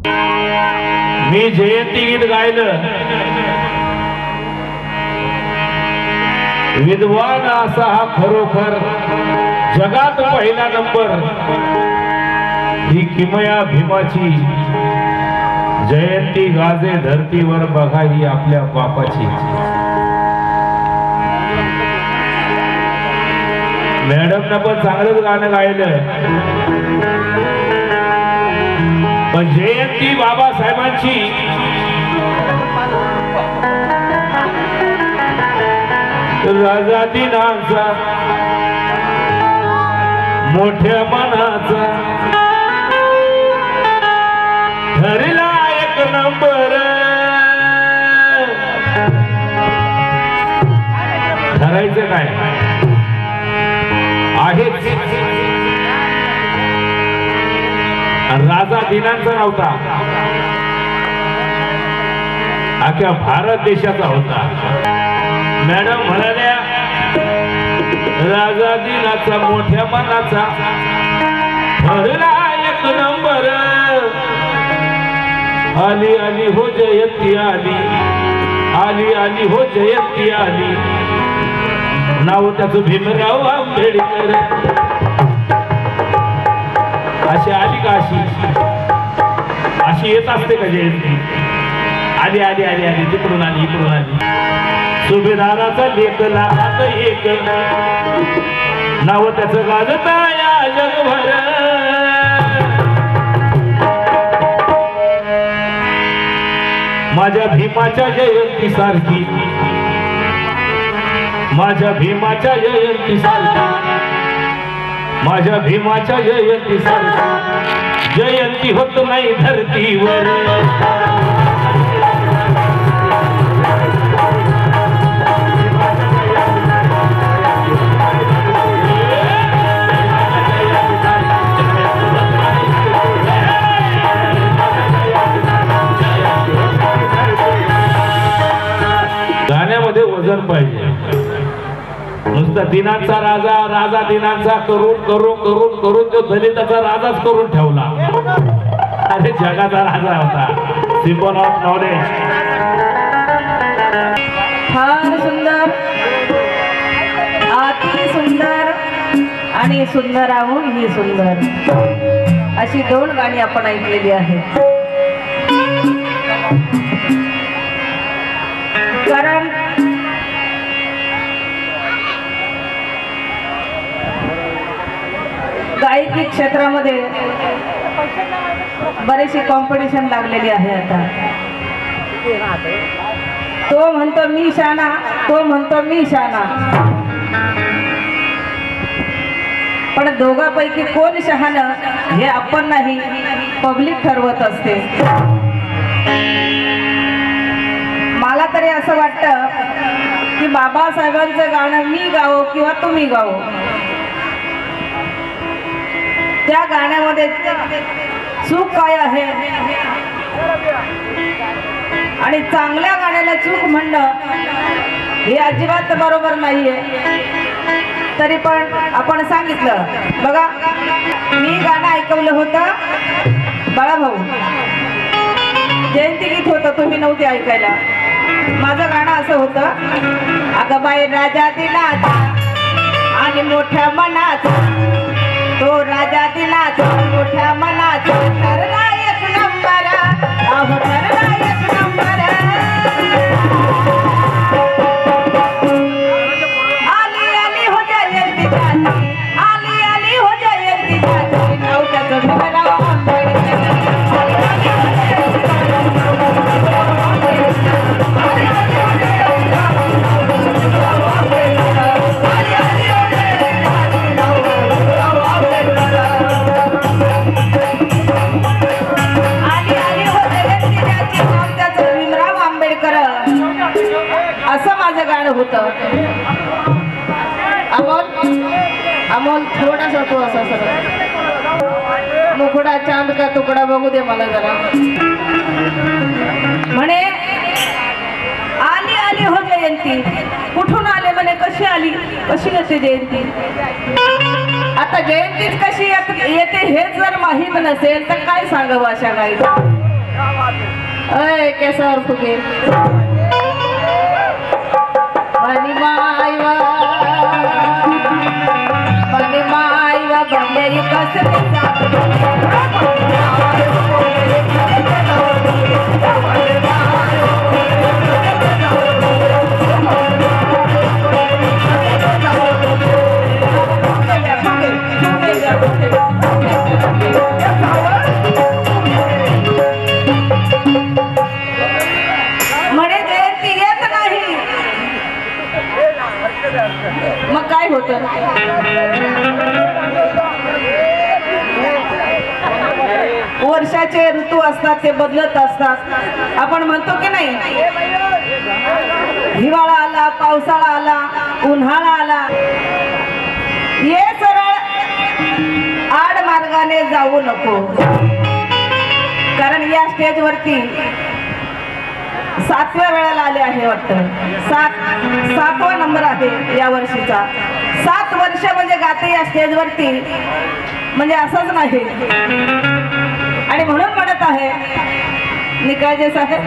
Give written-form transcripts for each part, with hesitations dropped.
मी जयंती गीत गायलं, विद्वान असा हा खरोखर जगात पहिला नंबर, ही किमया भीमाची जयंती गाजे धरतीवर, बघा ही आपल्या बापाची। मॅडमनं पण चांगलंच गाणं गायलं, पण जयंती बाबासाहेबांची राजा दिनाचा मोठ्या मनाचा ठरला एक नंबर, ठरायचं काय आहेच। राजा दिनांचा नव्हता, अख्ख्या भारत देशाचा होता। मॅडम म्हणाल्या राजा दिनाचा मोठ्या मनाचा ठरला एक नंबर, आली आली हो जयंती आली, आली आली हो जयंती आली, नाव त्याचं भीमराव आंबेडकर। अशी आली का? अशी येत असते का जयंती? आली आली आली आली, तिकडून आली इकडून आली। सुभेदाराचा लेखला आता एक, नाव त्याचं गाजता या जगभर। माझ्या भीमाच्या जयंती सारखी, माझ्या भीमाच्या जयंती सारखी, माझ्या भीमाच्या जयंती सारखी जयंती होत नाही धरतीवर। गाण्यामध्ये वजन पाहिजे, नुसता दिनांचा राजा राजा दिनांचा करून करून करून करून तो दलिताचा राजाच करून ठेवला। अरे जगाचा राजा होता, सिम्बॉल ऑफ नॉलेज। फार सुंदर, अति सुंदर आणि सुंदराहूनही सुंदर अशी दोन गाणी आपण ऐकलेली आहेत। कारण गायकी क्षेत्रामध्ये बरीचशी कॉम्पिटिशन लागलेली आहे आता। तो म्हणतो मी शाना, तो म्हणतो मी शाना, पण दोघांपैकी कोण शहाणं हे आपण नाही, पब्लिक ठरवत असते। मला तरी असं वाटतं की बाबासाहेबांचं गाणं मी गावं किंवा तुम्ही गावं, त्या गाण्यामध्ये चूक काय आहे आणि चांगल्या गाण्याला चूक म्हणणं हे अजिबात बरोबर नाहीये। तरी पण आपण सांगितलं, बघा मी गाणं ऐकवलं होतं बाळाभाऊ, जयंती गीत होतं, तुम्ही नव्हते ऐकायला। माझं गाणं असं होतं, अगं बाई राजा दिनाचा आणि मोठ्या मनाचा, तो राजा दिनाचा मोठ्या मनाचा ठरला एक नंबर, अहो ठरला एक नंबर। आली आली हो जयंती जाती, आली आली हो जयंती जाती, नाव त्याचं भीमराव आंबेडकर। असं माझं गाणं होतं। अमोल अमोल थोडासा तो असा सर मुखडा चांद का तुकडा बघू दे मला जरा। म्हणे आली आली हो जयंती, कुठून आले म्हणे, कशी आली, कशी येते जयंती। आता जयंतीच कशी येते हे जर माहीत नसेल तर काय सांगावं अशा गायीला। अय केसर फुगे मनी मायवा बंदे कसले मग काय होत वर्षाचे ऋतू असतात ते बदलत असतात आपण म्हणतो की नाही हिवाळा आला पावसाळा आला उन्हाळा आला ये सरळ आड मार्गाने जाऊ नको कारण या स्टेजवरती 7व्या वेळेला आले आहे वाटतं 7वा नंबर आहे या वर्षीचा 7 वर्ष म्हणजे गाते या स्टेजवरती म्हणजे असंच नाही आणि म्हणून म्हणत आहे निकाळजे साहेब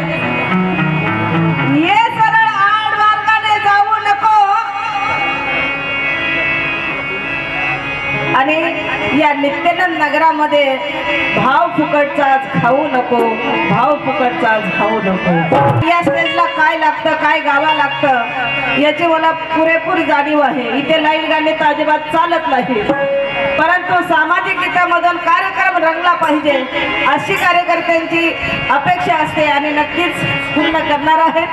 ये सरळ आड मार्गाने जाऊ नको आणि या नित्यानंद नगरामध्ये भाव फुकटचा खाऊ नको भाव फुकटचा खाऊ नको या स्टेजला काय लागतं काय गावा लागतं याची मला पुरेपूर जाणीव आहे इथे लाईन गाणे तर अजिबात चालत नाही परंतु सामाजिक हितामधून कार्यक्रम रंगला पाहिजे अशी कार्यकर्त्यांची अपेक्षा असते आणि नक्कीच पूर्ण करणार आहे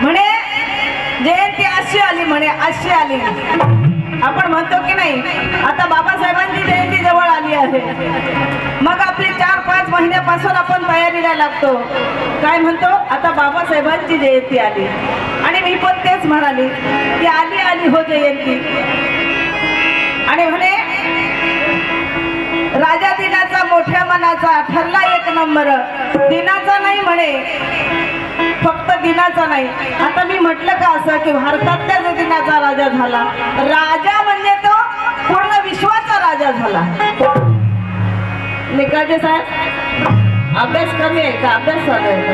म्हणे जयंती अशी आली म्हणे अशी आली आपण म्हणतो की नाही आता बाबासाहेबांची जयंती जवळ आली आहे मग आपली 4-5 महिन्यापासून आपण तयारीला लागतो काय म्हणतो आता बाबासाहेबांची जयंती आली आणि मी पण तेच म्हणाली की आली आली हो जयंती आणि म्हणे राजा दिनाचा मोठ्या मनाचा ठरला 1 नंबर दिनाचा नाही म्हणे फक्त दिनाचा नाही आता मी म्हटलं का असं की भारतातल्या दिनाचा राजा झाला राजा म्हणजे तो पूर्ण विश्वाचा राजा झाला निकाळजे साहेब अभ्यास कमी आहे का अभ्यास चालू आहे का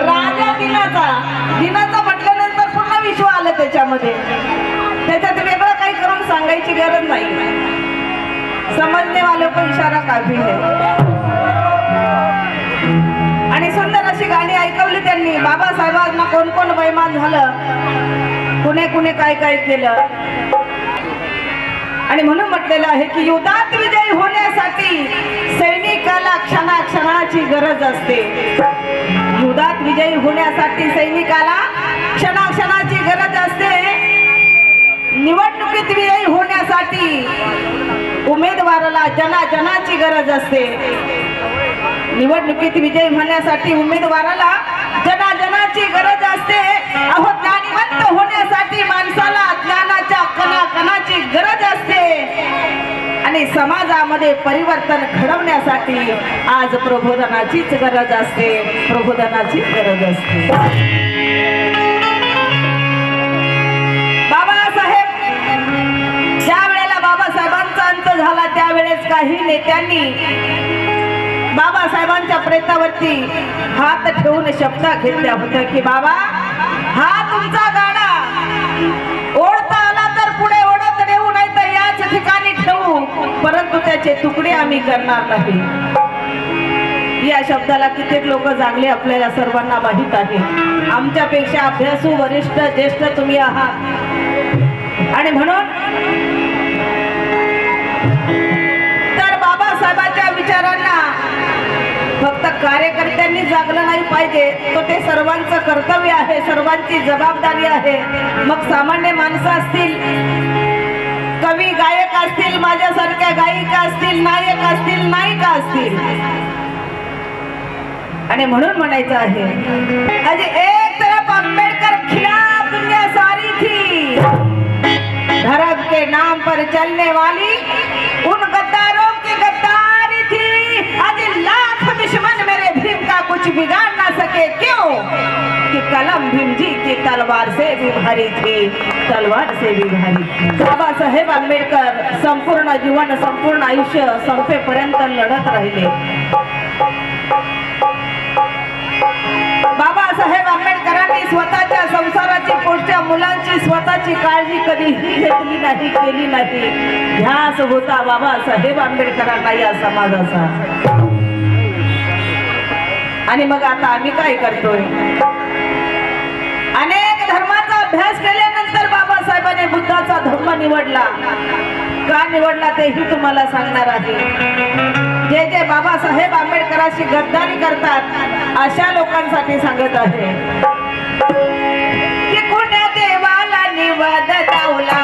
राजा दिनाचा म्हटल्यानंतर पूर्ण विश्व आलं त्याच्यामध्ये त्याच्यात वेगळं काही करून सांगायची गरज नाही समजने वालों को इशारा काफी है आणि सुंदर अशी गाणी ऐकवली त्यांनी बाबासाहेबांना कोण कोण बैमान झालं कुणे कुणे काय काय केलं आणि म्हणून म्हटलेलं आहे की युद्धात विजयी होण्यासाठी सैनिकाला क्षणाक्षणाची गरज असते युद्धात विजयी होण्यासाठी सैनिकाला क्षणाक्षणाची गरज असते निवडणुकीत विजयी होण्यासाठी उमेदवाराला जनाची गरज असते निवडणुकीत विजयी होण्यासाठी उमेदवाराला जनाची गरज असते अहो ज्ञानवंत होण्यासाठी माणसाला ज्ञानाच्या कणाकणाची गरज असते आणि समाजामध्ये परिवर्तन घडवण्यासाठी आज प्रबोधनाचीच गरज असते प्रबोधनाचीच गरज असते बाबासाहेब ज्या वेळेला बाबासाहेबांचा अंत झाला त्यावेळेस काही नेत्यांनी बाबासाहेबांच्या प्रेतावरती हात ठेवून शब्द घेतल्या होत्या की बाबा हा तुमचा गाडा ओढता आला तर पुढे ओढत नेऊ नाही तर याच ठिकाणी ठेवू परंतु त्याचे तुकडे आम्ही करणार नाही या शब्दाला कित्येक लोक जागले आपल्याला सर्वांना माहित आहे आमच्यापेक्षा अभ्यासू वरिष्ठ ज्येष्ठ तुम्ही आहात आणि म्हणून तर बाबासाहेबांच्या विचारांना फक्त कार्यकर्त्यांनी जागलं नाही पाहिजे तो ते सर्वांचं कर्तव्य आहे सर्वांची जबाबदारी आहे मग सामान्य माणसं असतील कवी गायक असतील माझ्यासारख्या गायिका असतील नायक असतील नायिका असतील आणि म्हणून म्हणायचं आहे अजी एक तरफ अंबेडकर खिलाफ दुनिया सारी थी धर्म के नाम पर चलने वाली उन गद्दारों की गद्दारी थी आज लाख दुश्मन मेरे भीम का कुछ बिगाड़ ना सके क्यों कि कलम भीम जी की तलवार से से भी भारी थी, तलवार से भी भारी थी. बाबासाहेब आंबेडकर संपूर्ण जीवन, संपूर्ण आयुष्य संपेपर्यंत लढत राहिले. बाबासाहेब आंबेडकरांनी स्वतःच्या संसाराची, पुढच्या मुलांची, स्वतःची काळजी कधीही घेतली नाही, केली नाही. ध्यास होता बाबासाहेब आंबेडकरांना या समाजाचा. आणि मग आता आम्ही काय करतोय? अनेक धर्माचा अभ्यास केल्यानंतर बाबासाहेबांनी बुद्धाचा धर्म निवडला. का निवडला तेही तुम्हाला सांगणार आहे. जे जे बाबासाहेब आंबेडकरांशी गद्दारी करतात अशा लोकांसाठी सांगत आहे की कुण्या देवाला निवद दावला,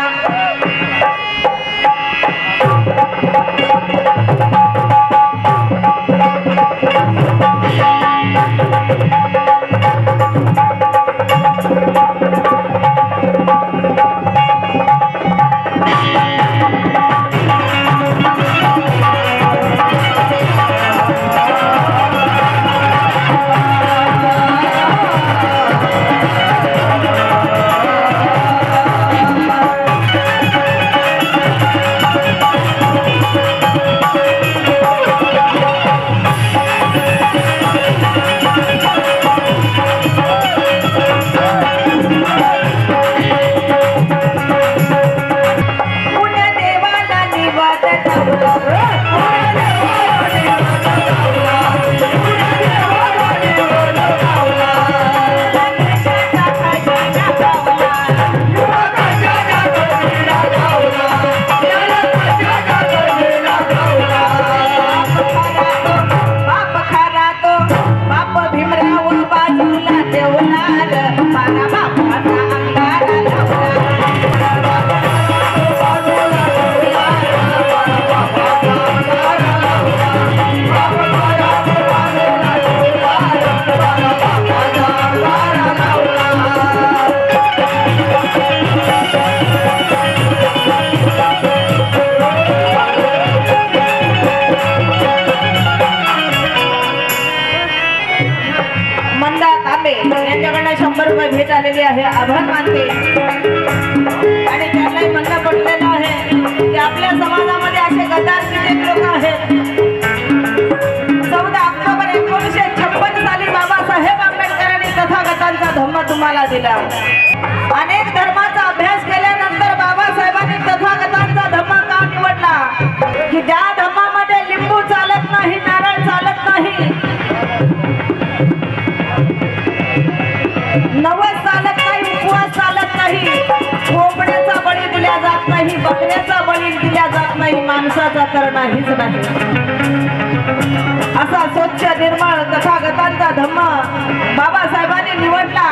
भेट आलेली आहे. आभार मानते. आणि त्यालाही म्हणणं पडलेलं आहे की आपल्या समाजामध्ये असे गद्दार कित्येक लोक आहेत. 14 ऑक्टोबर 1956 साली बाबासाहेब आंबेडकरांनी तथागतांचा धम्म तुम्हाला दिला. अनेक धर्माचा अभ्यास केल्यानंतर बाबासाहेबांनी तथागतांचा धम्म का निवडला? की ज्या धम्मामध्ये लिंबू चालत नाही, नारळ चालत नाही, नवस चालत नाही, उपवास चालत नाही, कोंबड्याचा बळी दिला जात नाही, बकऱ्याचा बळी दिला जात नाही, माणसाचा तर नाहीच नाही. असा स्वच्छ निर्मळ तथागतांचा धम्म बाबासाहेबांनी निवडला.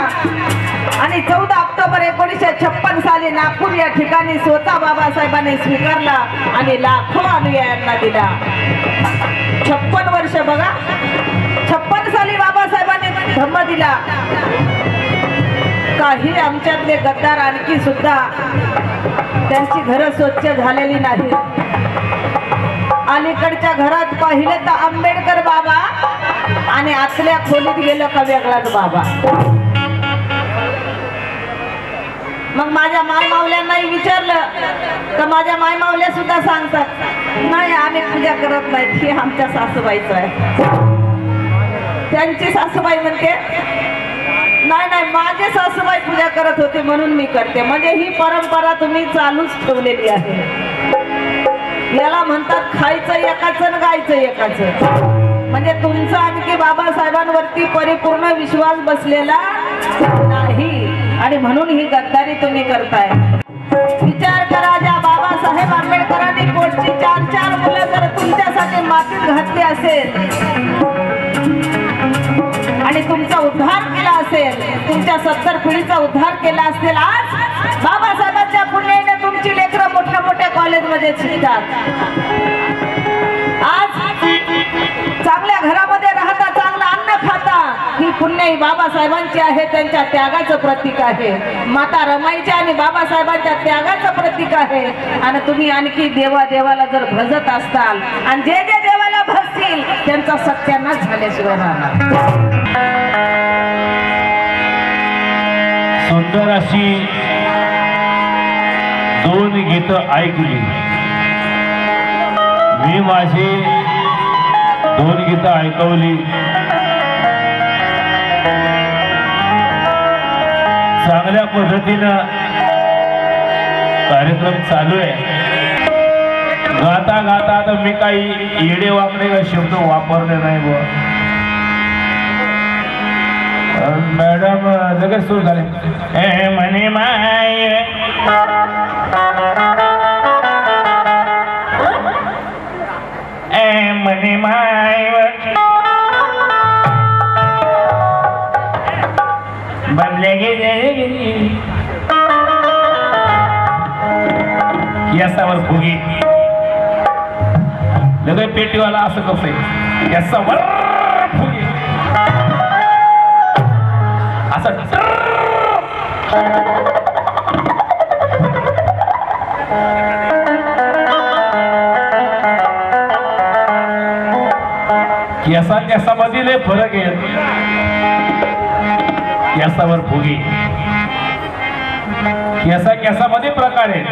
आणि 14 ऑक्टोबर 1956 साली नागपूर या ठिकाणी स्वतः बाबासाहेबांनी स्वीकारला आणि लाखो अनुयायांना दिला. 56 वर्ष बघा, 56 साली बाबासाहेबांनी धम्म दिला. काही आमच्यातले गद्दार आणखी सुद्धा त्यांची घरं स्वच्छ झालेली नाही. अलीकडच्या घरात पाहिलं तर आंबेडकर बाबा आणि आतल्या खोलीत गेलं का वेगळाच बाबा. मग माझ्या माय मावल्यांनाही विचारलं तर माझ्या माय मावल्या सुद्धा सांगतात नाही आम्ही पूजा करत नाही, हे आमच्या सासूबाईचं आहे. त्यांची सासूबाई म्हणते नाही नाही माझे सासूबाई पूजा करत होते म्हणून मी करते. म्हणजे ही परंपरा तुम्ही चालूच ठेवलेली आहे. याला म्हणतात खायचं एकाचं, गायचं एकाचं. म्हणजे तुमचा आणखी बाबासाहेबांवरती परिपूर्ण विश्वास बसलेला नाही आणि म्हणून ही गद्दारी तुम्ही करताय. विचार करा, ज्या बाबासाहेब आंबेडकरांनी पोटची 4-4 मुलं जर तुमच्यासाठी मातीत घातली असेल आणि तुमचा उद्धार केला असेल, तुमच्या 70 पिढीचा उद्धार केला असेल, आज बाबासाहेबांच्या पुण्याने तुमची लेकरं मोठ्या मोठ्या कॉलेजमध्ये शिकतात. आज चांगल्या घरामध्ये राहता, चांगलं अन्न खाता, ही पुण्य ही बाबासाहेबांची आहे, त्यांच्या त्यागाचं प्रतीक आहे. माता रमाईच्या आणि बाबासाहेबांच्या त्यागाचं प्रतीक आहे. आणि तुम्ही आणखी देवाला जर भजत असताल आणि जे जे देवाला भजतील त्यांचा सत्यानाश झाल्याशिवाय राहणार. सुंदर अशी दोन गीत ऐकली मी माझी दोन गीत ऐकवली चांगल्या पद्धतीनं कार्यक्रम चालू आहे गाता गाता आता मी काही येडे वाकडे का शब्द वापरले नाही बुवा मॅडम लगेच सुरू झाले ए म्हणे माय ए म्हणे माय बनले गेले यासावर फुगी लगे पेटीवाला असं कसं यासावर फुगी असं केसा केसामध्ये फरक आहे केसावर फुगी केसा केसामध्ये प्रकार आहे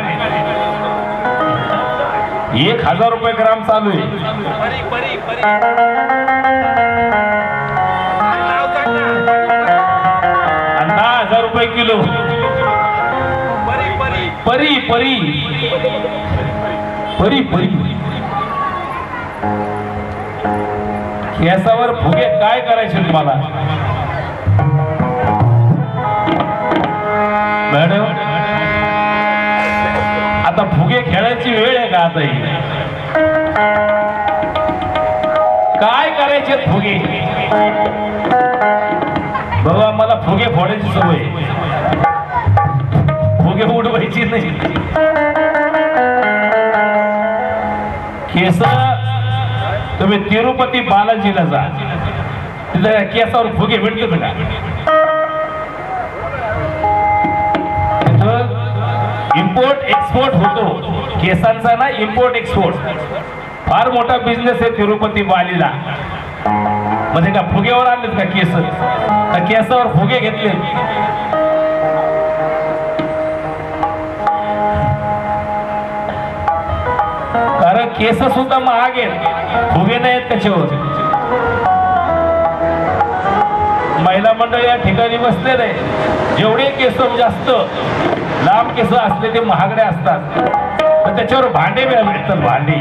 1000 रुपये ग्राम चालू आहे 10,000 रुपये किलो परी परी परी परी केसावर फुगे काय करायचे तुम्हाला मॅडम आता फुगे खेळायची वेळ आहे का आता ही काय करायचे फुगे बाबा मला फुगे फोडायची सवय फुगे उडवायची नाही केस तुम्ही तिरुपती बालाजीला जा तिथं केसावर फुगे भेटतो का तिथं इम्पोर्ट एक्सपोर्ट होतो केसांचा ना इम्पोर्ट एक्सपोर्ट फार मोठा बिझनेस आहे तिरुपती बालीला मध्ये का फुगेवर आणलेत का केस का केसावर फुगे घेतले कारण केस सुद्धा महाग आहेत फुगे नाहीत त्याच्यावर महिला मंडळ या ठिकाणी बसलेले जेवढे केस जास्त लांब केस असले ते महागडे असतात पण त्याच्यावर भांडे भेटतात भांडी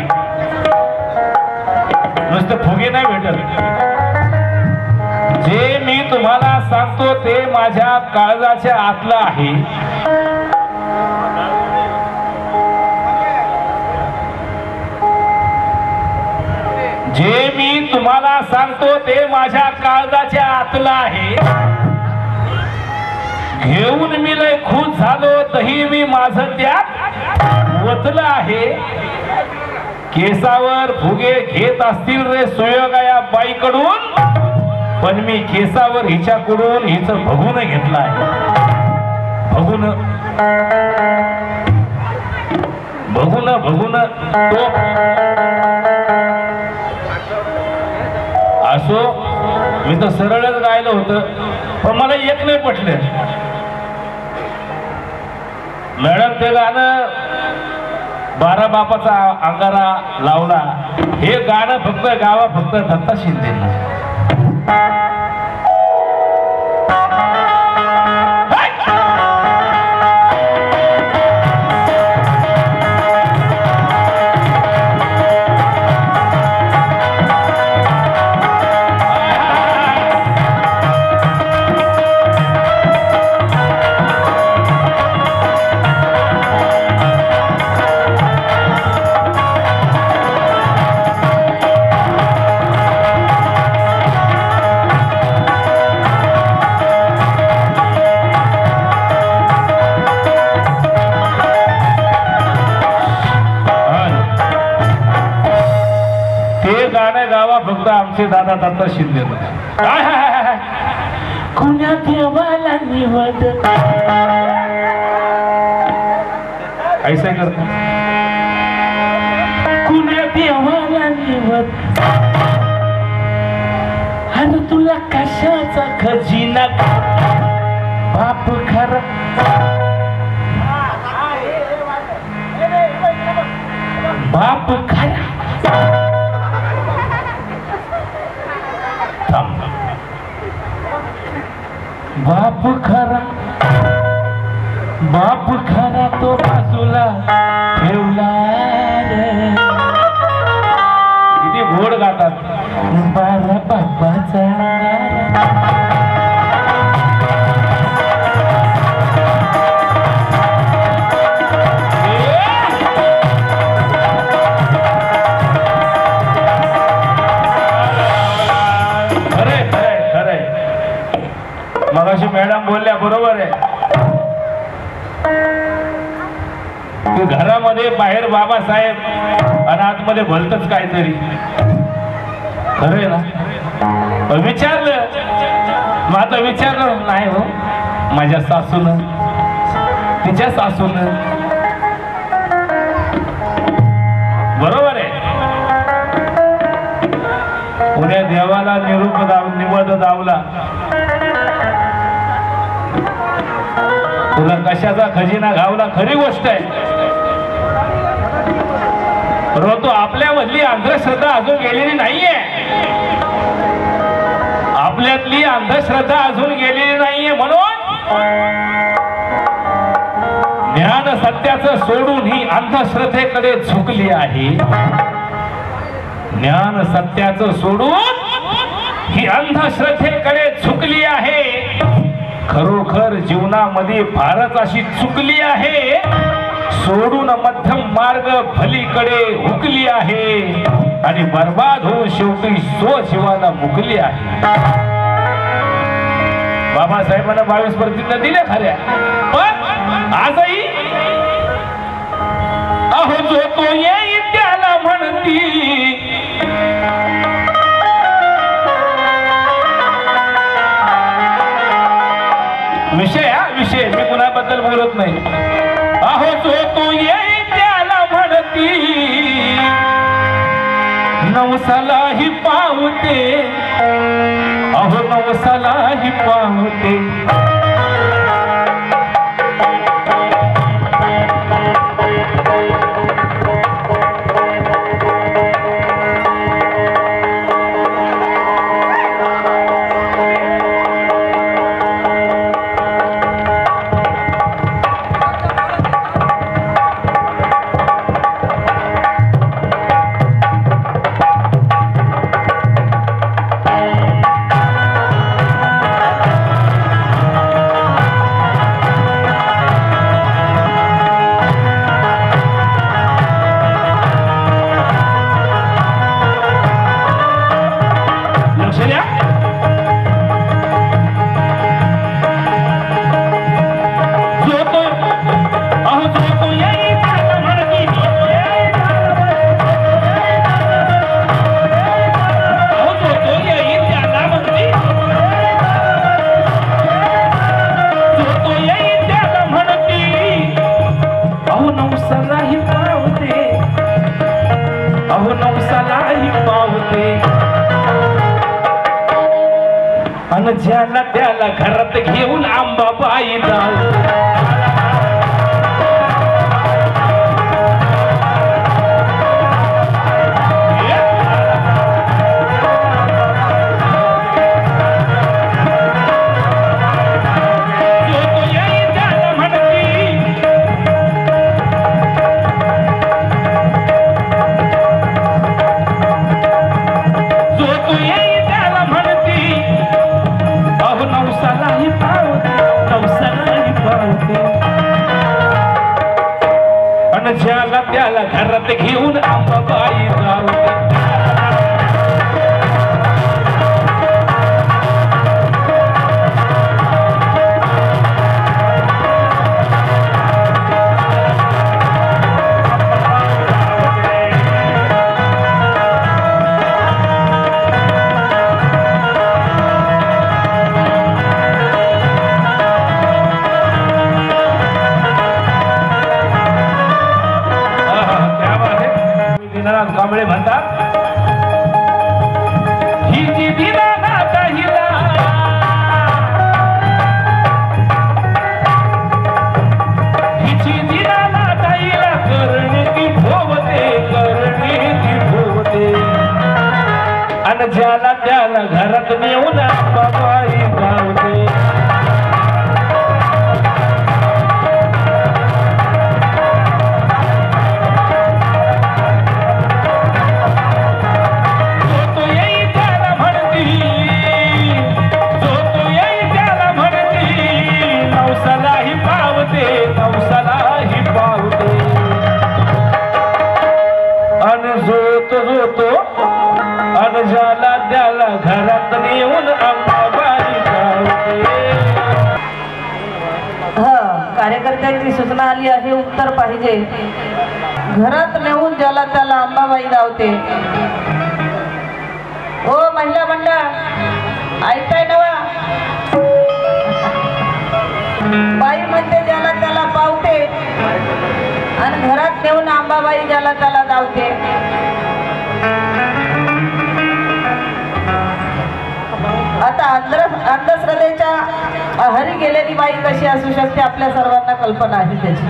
नुसते फुगे नाही भेटत जे मी तुम्हाला सांगतो ते माझ्या काळजाच्या आतलं आहे जे मी तुम्हाला सांगतो ते माझ्या काळजाच्या आतलं आहे घेऊन मी लय खुश झालो तही मी माझं त्यात वतलं आहे केसावर फुगे घेत असतील रे सुयोगा या बाईकडून पण मी केसावर हिच्याकडून हिचं बघून घेतलं आहे बघून बघून बघून तो असो मी तर सरळच गायलं होतं पण मला एक नाही पटलं मॅडम ते गाणं 12 बापाचा अंगारा लावला हे गाणं फक्त गावा फक्त दत्ता शिंदे फक्त आमचे दादा दत्ता शिंदे कुण्या देवाला निवड ऐसा करत कुण्या देवाला निवड आणि तुला कशाचा खजिना बाप खरा बाप खरा बाप खरा बाप खरा तो बाजूला ठेवला रे. किती गोड गातात बारा बापाचा. मगाशी मॅडम बोलल्या बरोबर आहे. तू घरामध्ये बाहेर बाबासाहेब आणि आतमध्ये भलतच काहीतरी खरंय ना. विचारलं मग आता विचारलं नाही हो माझ्या सासून तिच्या सासून बरोबर आहे. उद्या देवाला निवड दावला तुला कशाचा खजिना घावला खरी गोष्ट आहे. परंतु आपल्यामधली अंधश्रद्धा अजून गेलेली नाहीये. आपल्यातली अंधश्रद्धा अजून गेलेली नाहीये. म्हणून ज्ञान सत्याचं सोडून ही अंधश्रद्धेकडे झुकली आहे. ज्ञान सत्याचं सोडून ही अंधश्रद्धेकडे झुकली आहे. खरोखर जीवनामध्ये फारच अशी चुकली आहे. सोडून मध्यम मार्ग भलीकडे हुकली आहे आणि बर्बाद होऊन शेवटी स्वजीवाला मुकली आहे. बाबासाहेबांना 22 प्रतिज्ञा दिल्या खऱ्या. पण आजही अहो जो तो येई त्याला म्हणती विषय मी कुणाबद्दल बोलत नाही. अहो जो तू येई त्याला म्हणती नवसालाही पावते. अहो नवसालाही पावते. ज्याला त्याला घरात घेऊन आंबाबाई जाऊ. ज्याला त्याला घरात घेऊन आंबाबाई जाऊ. क्या बात है. आणि ज्याला त्याला घरात नेऊन अंबाबाई गावते. ज्याला त्याला घरात नेऊन अंबाबाई गावते. कार्यकर्त्यांची सूचना आली आहे, उत्तर पाहिजे. घरात नेऊन ज्याला त्याला अंबाबाई गावते. हो महिला मंडळ ऐकाय नवा, बाई म्हणते ज्याला त्याला पावते आणि घरात नेऊन अंबाबाई ज्याला त्याला गावते. आता अंधश्रद्धेच्या आहारी गेलेली बाई कशी असू शकते आपल्या सर्वांना कल्पना आहे त्याची.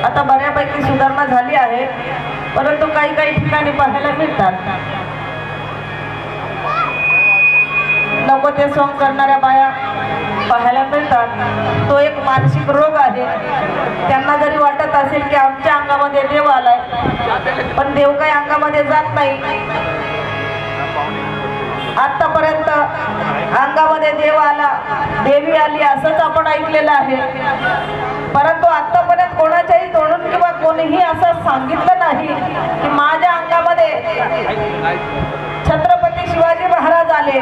आता बऱ्यापैकी सुधारणा झाली आहे, परंतु काही काही ठिकाणी पाहायला मिळतात नको ते सॉंग करणाऱ्या बाया पाहायला मिळतात. तो एक मानसिक रोग आहे. त्यांना जरी वाटत असेल की आमच्या अंगामध्ये देव आलाय, पण देव काही अंगामध्ये जात नाही. आतापर्यंत अंगामध्ये देव आला, देवी आली असंच आपण ऐकलेलं आहे, परंतु आतापर्यंत कोणाच्याही तोंडून किंवा कोणीही असं सांगितलं नाही की माझ्या अंगामध्ये छत्रपती शिवाजी महाराज आले,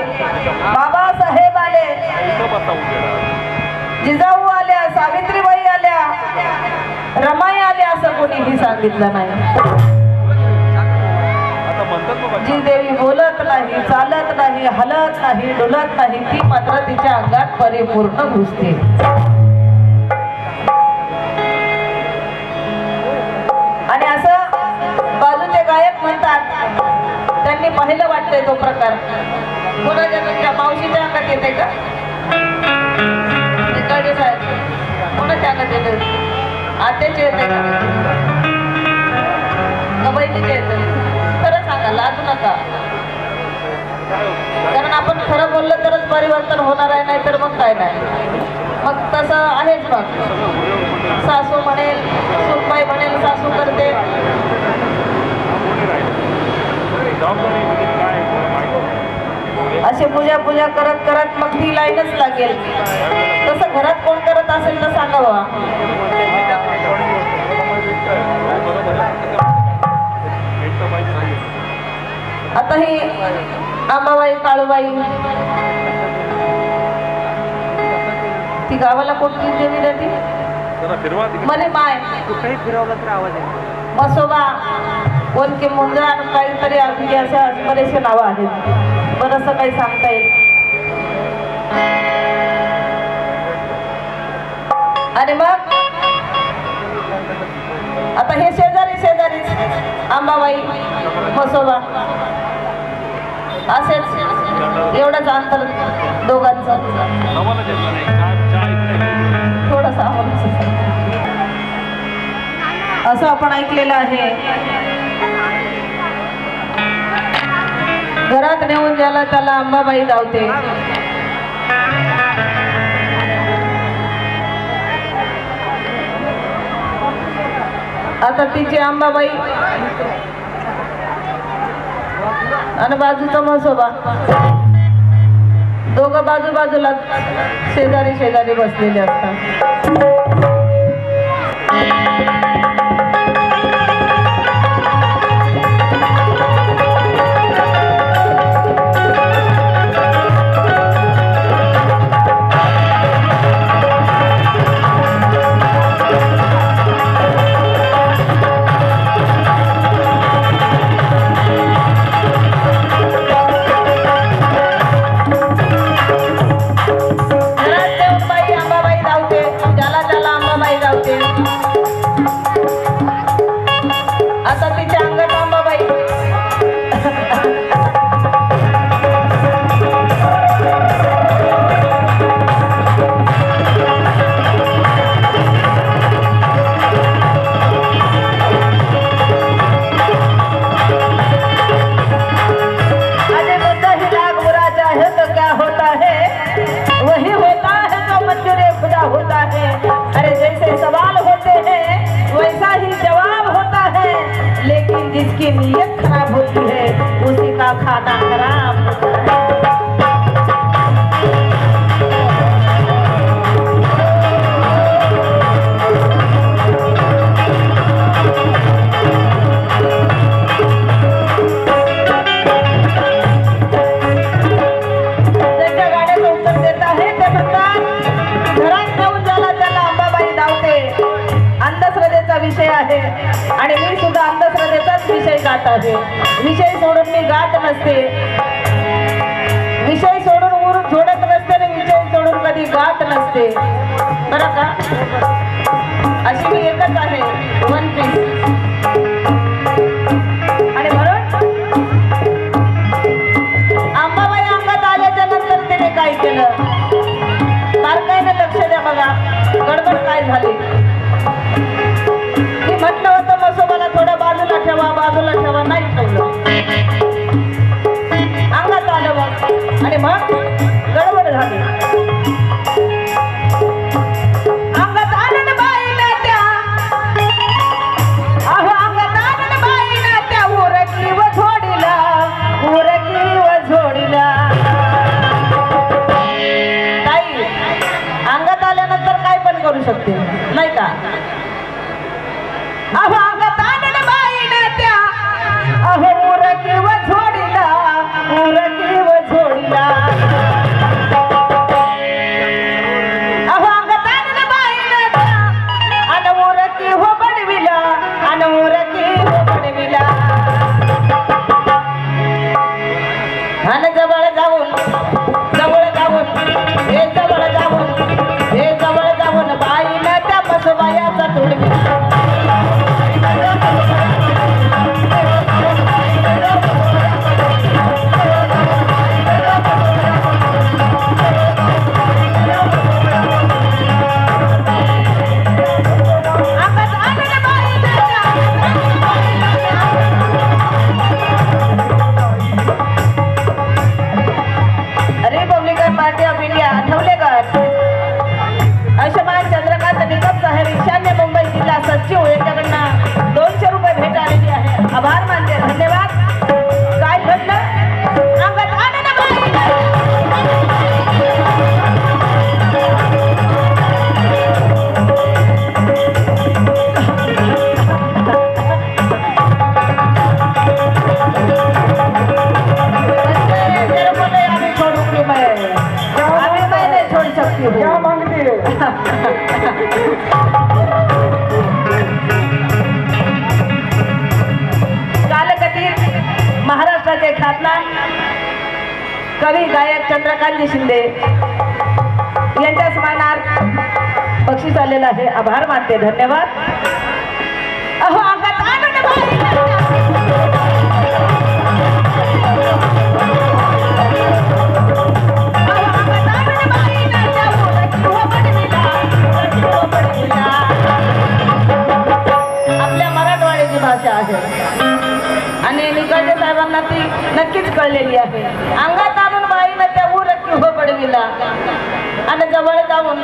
बाबासाहेब आले, जिजाऊ आल्या, सावित्रीबाई आल्या, रमाई आल्या असं कोणीही सांगितलं नाही. जी देवी बोलत नाही, चालत नाही, हलत नाही, डुलत नाही, ती मात्र तिच्या अंगात परिपूर्ण घुसते. आणि असं बाजूचे गायक म्हणतात, त्यांनी पाहिलं वाटतंय तो प्रकार. कोणाच्या मावशीच्या अंगात येते का? कोणाच्या अंगात येते? आत्याचे येते का बहिणीचे येते? खरं सांगा, लाजू नका, कारण आपण खरं बोललं तरच परिवर्तन होणार आहे, नाही तर मग काय नाही. मग तसं आहेच. मग सासू म्हणेल, सुनबाई म्हणेल सासू करते, असे पूजा करत करत मग ती लाईनच लागेल. तसं घरात कोण करत असेल तर सांगा बाबा. आता ही अंबाबाई काळूबाई ती गावाला कोणती देवी जाते? मले माय मसोबा कोणते मुंजा काहीतरी अगदी असं बरेचसे नावं आहेत. बरंचसं काही सांगता येईल. आणि मग आता हे शेजारी अंबाबाई मसोबा असेच, एवढंच अंतर दोघांचं. थोडंसं असं आपण ऐकलेलं आहे. घरात नेऊन ज्याला त्याला अंबाबाई गावते. आता तिची अंबाबाई आणि बाजूचा म्हसोबा दोघं बाजूला शेजारी बसलेले असतात. होती है उसी का खाना खराब होता है। विषय आहे आणि मी सुद्धा अंधश्रद्धेचाच विषय गात आहे। विषय सोडून मी गात नसते, विषय सोडून उर सोडत नसते आणि विषय सोडून कधी गात नसते बरं का। अशी मी एकच आहे, वन पीस। आणि म्हणून अंबाबाई अंगात आल्याच्या नंतर तिने काय केलं, बारकाईने लक्ष द्या बघा गडबड काय झाली। म्हटलं होतं मसोबाला थोडं बाजूला ठेवा नाही ठेवलं, अंगात आलं मग आणि मग गडबड झाली। अंगात आलं बाईला त्या, अहो अंगात आलं बाईला त्या उरकी व झोडीला, उरकी व झोडीला। ताई अंगात आल्यानंतर काय पण करू शकते नाही का। अहो अंगात आणलं बाईला त्या, अहो उरकी व झोडीला, उरकी व झोडीला। अहो अंगात आणलं बाईला त्या, अन उरकी हो बडविला, अन उरकी हो बडविला। अन जवळ जाऊन हे जवळ जाऊन बाईला त्या मसोबायाचा तोडविला। रिपब्लिकन पार्टी ऑफ इंडिया आठवलेकर आयुष्यमान चंद्रकांत निकम साहेब ईशान्य मुंबई जिल्हा सचिव यांच्याकडनं 200 रुपये भेट आलेली आहे, आभार मानते, धन्यवाद। काय घडलं, अंगात आणलं बाईला, क्या मांगती है? कालकथित महाराष्ट्राचे ख्यातनाम कवी गायक चंद्रकांतजी शिंदे यांच्या स्मरणार्थ बक्षीस आलेलं आहे, आभार मानते, धन्यवाद। अहो अंगात आणलं बाईला, आपल्या मराठवाड्याची भाषा आहे आणि निकळजे साहेबांना ती नक्कीच कळलेली आहे। अंगात आणून बाईनं त्या उरकी हो बडविला आणि जवळ जाऊन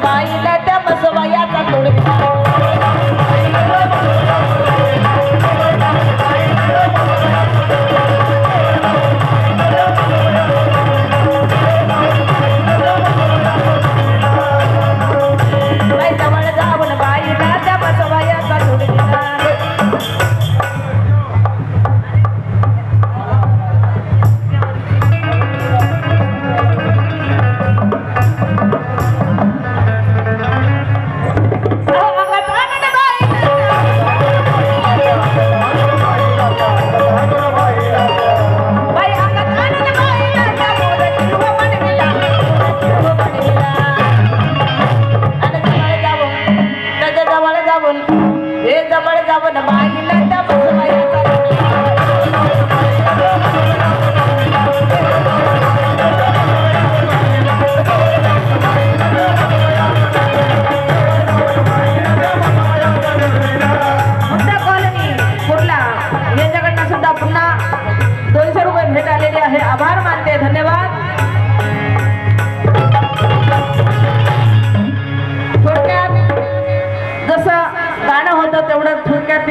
बाईला त्या मसोबायाचा तोडविला।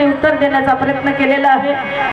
उत्तर देण्याचा प्रयत्न केलेला आहे.